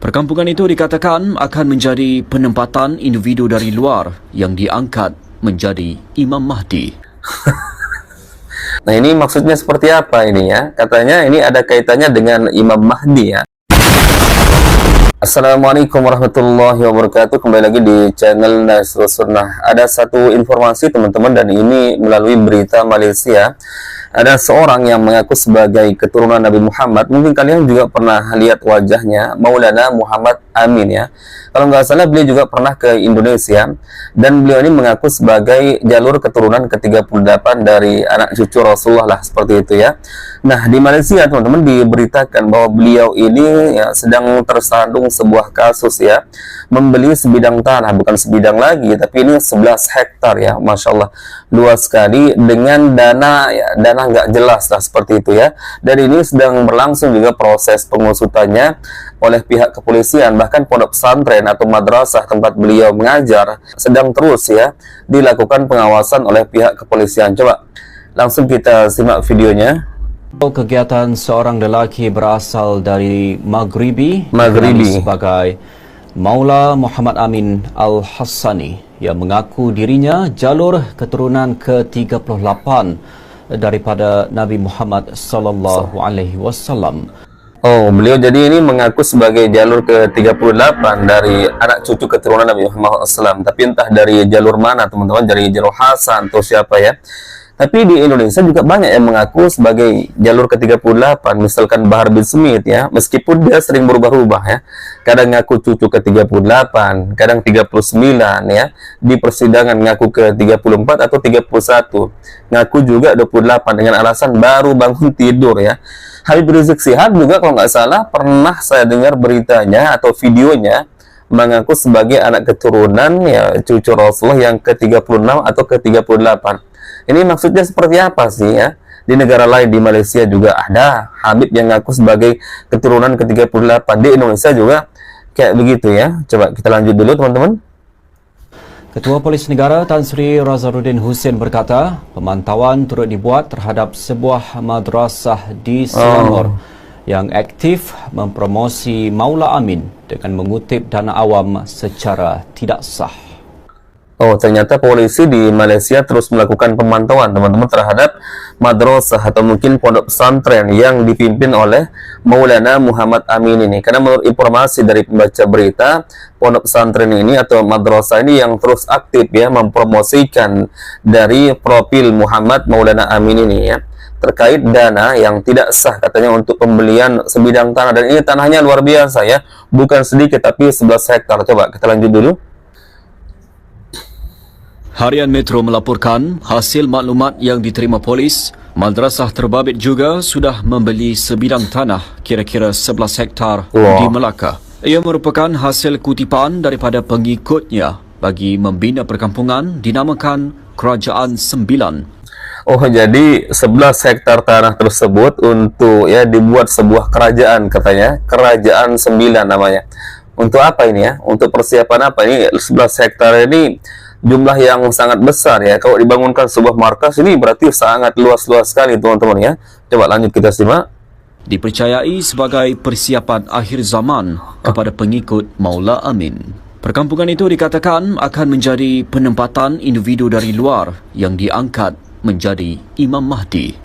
Perkampungan itu dikatakan akan menjadi penempatan individu dari luar yang diangkat menjadi Imam Mahdi. Nah, ini maksudnya seperti apa ini ya? Katanya ini ada kaitannya dengan Imam Mahdi ya. Assalamualaikum warahmatullahi wabarakatuh. Kembali lagi di channel Nasrus Sunnah. Ada satu informasi teman-teman, dan ini melalui berita Malaysia. Ada seorang yang mengaku sebagai keturunan Nabi Muhammad. Mungkin kalian juga pernah lihat wajahnya, Maulana Muhammad Amin ya. Kalau nggak salah beliau juga pernah ke Indonesia, dan beliau ini mengaku sebagai jalur keturunan ke-38 dari anak cucu Rasulullah lah, seperti itu ya. Nah, di Malaysia teman-teman diberitakan bahwa beliau ini ya, sedang tersandung sebuah kasus ya, membeli sebidang tanah, bukan sebidang lagi, tapi ini 11 hektar ya, Masya Allah, luas sekali, dengan dana ya, dana nggak jelas lah, seperti itu ya. Dan ini sedang berlangsung juga proses pengusutannya oleh pihak kepolisian. Bahkan pondok pesantren atau madrasah tempat beliau mengajar sedang terus ya dilakukan pengawasan oleh pihak kepolisian. Coba langsung kita simak videonya. Kegiatan seorang lelaki berasal dari Maghribi sebagai Maula Muhammad Amin Al-Hassani yang mengaku dirinya jalur keturunan ke-38 daripada Nabi Muhammad sallallahu alaihi wasallam. Oh, beliau jadi ini mengaku sebagai jalur ke-38 dari anak cucu keturunan Nabi Muhammad SAW. Tapi entah dari jalur mana teman-teman, dari jalur Hasan atau siapa ya. Tapi di Indonesia juga banyak yang mengaku sebagai jalur ke-38. Misalkan Bahar bin Smith ya, meskipun dia sering berubah-ubah ya. Kadang ngaku cucu ke-38, kadang 39 ya. Di persidangan ngaku ke-34 atau 31. Ngaku juga 28 dengan alasan baru bangun tidur ya. Habib Rizik Syihab juga kalau nggak salah pernah saya dengar beritanya atau videonya mengaku sebagai anak keturunan ya cucu Rasulullah yang ke-36 atau ke-38. Ini maksudnya seperti apa sih ya? Di negara lain, di Malaysia juga ada Habib yang ngaku sebagai keturunan ke-38. Di Indonesia juga kayak begitu ya. Coba kita lanjut dulu teman-teman. Ketua Polis Negara Tan Sri Razaruddin Hussein berkata, pemantauan turut dibuat terhadap sebuah madrasah di Selangor yang aktif mempromosi Maula Amin dengan mengutip dana awam secara tidak sah. Oh, ternyata polisi di Malaysia terus melakukan pemantauan teman-teman terhadap madrasah atau mungkin pondok pesantren yang dipimpin oleh Maulana Muhammad Amin ini. Karena menurut informasi dari pembaca berita, pondok pesantren ini atau madrasah ini yang terus aktif ya mempromosikan dari profil Muhammad Maulana Amin ini ya, terkait dana yang tidak sah katanya untuk pembelian sebidang tanah. Dan ini tanahnya luar biasa ya, bukan sedikit tapi 11 hektar. Coba kita lanjut dulu. Harian Metro melaporkan hasil maklumat yang diterima polis, madrasah terbabit juga sudah membeli sebidang tanah kira-kira 11 hektar di Melaka. Ia merupakan hasil kutipan daripada pengikutnya bagi membina perkampungan dinamakan Kerajaan Sembilan. Oh, jadi 11 hektar tanah tersebut untuk ya dibuat sebuah kerajaan katanya, Kerajaan Sembilan namanya. Untuk apa ini ya? Untuk persiapan apa ini? 11 hektar ini jumlah yang sangat besar ya. Kalau dibangunkan sebuah markas ini berarti sangat luas-luas sekali teman-teman ya. Coba lanjut kita simak. Dipercayai sebagai persiapan akhir zaman kepada pengikut Maula Amin. Perkampungan itu dikatakan akan menjadi penempatan individu dari luar yang diangkat menjadi Imam Mahdi.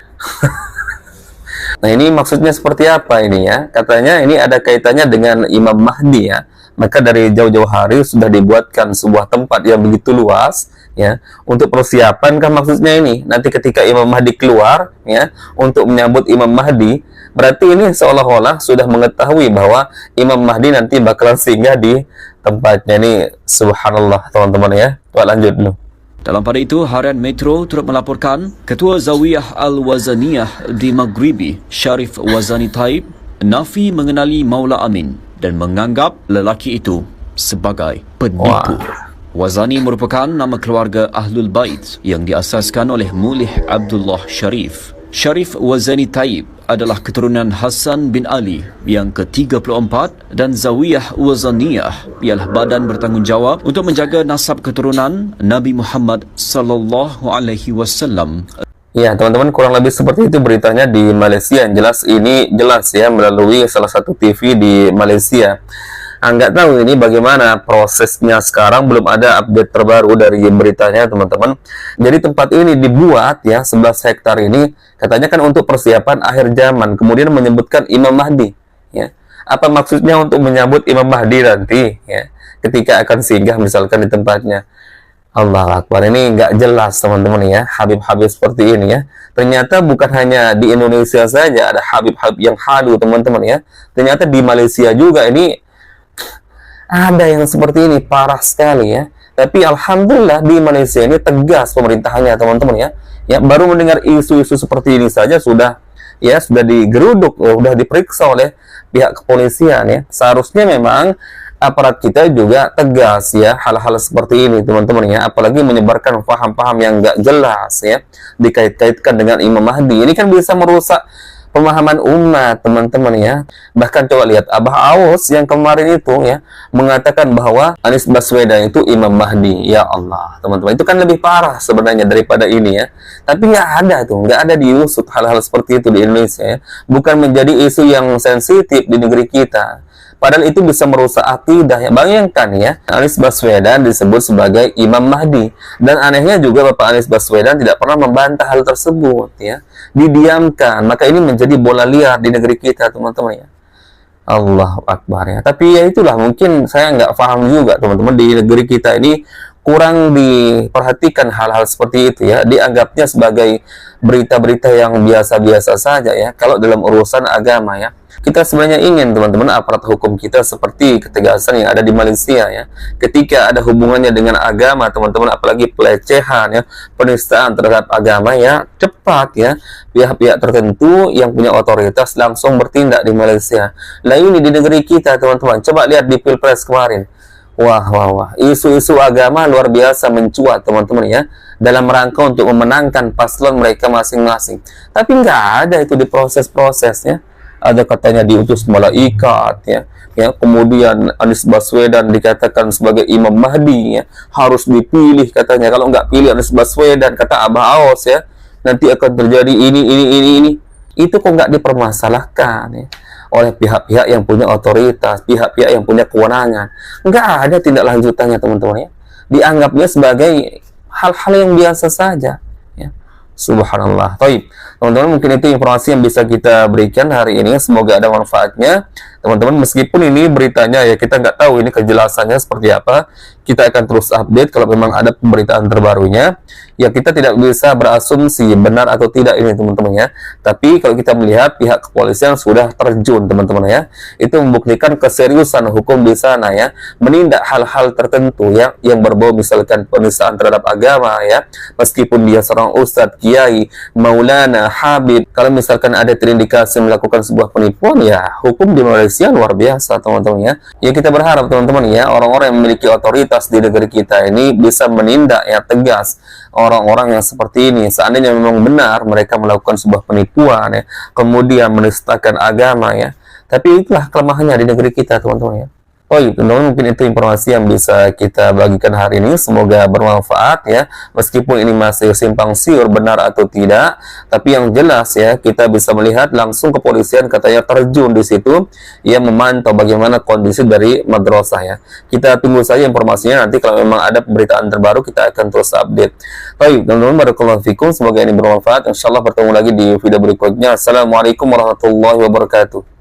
Nah, ini maksudnya seperti apa ini ya? Katanya ini ada kaitannya dengan Imam Mahdi ya. Maka dari jauh-jauh hari sudah dibuatkan sebuah tempat yang begitu luas ya untuk persiapan kan maksudnya ini. Nanti ketika Imam Mahdi keluar ya untuk menyambut Imam Mahdi, berarti ini seolah-olah sudah mengetahui bahwa Imam Mahdi nanti bakalan singgah di tempatnya ini. Subhanallah teman-teman ya. Coba lanjut dulu. Dalam pada itu, Harian Metro turut melaporkan Ketua Zawiyah Al-Wazaniyah di Maghribi, Syarif Wazani Taib, nafi mengenali Maula Amin dan menganggap lelaki itu sebagai penipu. Wazani merupakan nama keluarga Ahlul Bait yang diasaskan oleh Mulih Abdullah Sharif. Syarif Wazani Taib adalah keturunan Hasan bin Ali yang ke-34 dan Zawiyah Wazaniyah ialah badan bertanggungjawab untuk menjaga nasab keturunan Nabi Muhammad sallallahu alaihi wasallam. Ya teman-teman, kurang lebih seperti itu beritanya di Malaysia. Yang jelas ini jelas ya melalui salah satu TV di Malaysia. Nggak tahu ini bagaimana prosesnya sekarang, belum ada update terbaru dari beritanya teman-teman. Jadi tempat ini dibuat ya, 11 hektar ini katanya kan untuk persiapan akhir zaman, kemudian menyebutkan Imam Mahdi ya. Apa maksudnya untuk menyambut Imam Mahdi nanti ya, ketika akan singgah misalkan di tempatnya? Allah Akbar, ini nggak jelas teman-teman ya, Habib-Habib seperti ini ya. Ternyata bukan hanya di Indonesia saja ada Habib-Habib yang halu teman-teman ya. Ternyata di Malaysia juga ini ada yang seperti ini, parah sekali ya. Tapi alhamdulillah di Malaysia ini tegas pemerintahannya teman-teman ya. Ya, baru mendengar isu-isu seperti ini saja sudah digeruduk, sudah diperiksa oleh pihak kepolisian ya. Seharusnya memang aparat kita juga tegas ya hal-hal seperti ini teman-teman ya, apalagi menyebarkan paham-paham yang nggak jelas ya, dikait-kaitkan dengan Imam Mahdi. Ini kan bisa merusak pemahaman umat teman-teman ya. Bahkan coba lihat Abah Awos yang kemarin itu ya mengatakan bahwa Anies Baswedan itu Imam Mahdi. Ya Allah teman-teman, itu kan lebih parah sebenarnya daripada ini ya. Tapi nggak ada diusut hal-hal seperti itu di Indonesia ya. Bukan menjadi isu yang sensitif di negeri kita. Padahal itu bisa merusak akidah ya. Bayangkan ya, Anies Baswedan disebut sebagai Imam Mahdi. Dan anehnya juga Bapak Anies Baswedan tidak pernah membantah hal tersebut ya. Didiamkan. Maka ini menjadi bola liar di negeri kita teman-teman ya. Allahu Akbar ya. Tapi ya itulah, mungkin saya nggak paham juga teman-teman, di negeri kita ini kurang diperhatikan hal-hal seperti itu ya. Dianggapnya sebagai berita-berita yang biasa-biasa saja ya. Kalau dalam urusan agama ya, kita sebenarnya ingin teman-teman aparat hukum kita seperti ketegasan yang ada di Malaysia ya. Ketika ada hubungannya dengan agama teman-teman, apalagi pelecehan ya, penistaan terhadap agama ya, cepat ya pihak-pihak tertentu yang punya otoritas langsung bertindak di Malaysia. Nah ini di negeri kita teman-teman, coba lihat di Pilpres kemarin. Wah, isu-isu agama luar biasa mencuat teman-teman ya, dalam rangka untuk memenangkan paslon mereka masing-masing. Tapi nggak ada itu di proses-prosesnya. Ada katanya diutus malaikat ya, kemudian Anies Baswedan dikatakan sebagai Imam Mahdi ya, harus dipilih katanya. Kalau nggak pilih Anies Baswedan, kata Abah Awos ya, nanti akan terjadi ini. Itu kok nggak dipermasalahkan ya oleh pihak-pihak yang punya otoritas, pihak-pihak yang punya kewenangan. Nggak ada tindak lanjutannya teman-teman ya. Dianggapnya sebagai hal-hal yang biasa saja ya. Subhanallah. Baik, teman-teman, mungkin itu informasi yang bisa kita berikan hari ini. Semoga ada manfaatnya teman-teman. Meskipun ini beritanya ya kita nggak tahu ini kejelasannya seperti apa, kita akan terus update kalau memang ada pemberitaan terbarunya. Ya kita tidak bisa berasumsi benar atau tidak ini teman-teman ya. Tapi kalau kita melihat pihak kepolisian sudah terjun teman-teman ya, itu membuktikan keseriusan hukum di sana ya, menindak hal-hal tertentu ya yang berbau misalkan penistaan terhadap agama ya, meskipun dia seorang ustadz, kiai, maulana, habib. Kalau misalkan ada terindikasi melakukan sebuah penipuan ya, hukum di Malaysia luar biasa teman-teman ya. Ya kita berharap teman-teman ya, orang-orang yang memiliki otoritas di negeri kita ini bisa menindak ya tegas orang-orang yang seperti ini. Seandainya memang benar mereka melakukan sebuah penipuan ya, kemudian menistakan agama ya. Tapi itulah kelemahannya di negeri kita teman-teman ya. Oh iya, teman-teman, mungkin itu informasi yang bisa kita bagikan hari ini. Semoga bermanfaat ya. Meskipun ini masih simpang siur benar atau tidak, tapi yang jelas ya kita bisa melihat langsung kepolisian katanya terjun di situ, ia memantau bagaimana kondisi dari madrasah ya. Kita tunggu saja informasinya, nanti kalau memang ada pemberitaan terbaru kita akan terus update. Baik, teman-teman, barakallahu fikum. Semoga ini bermanfaat. Insyaallah bertemu lagi di video berikutnya. Assalamualaikum warahmatullahi wabarakatuh.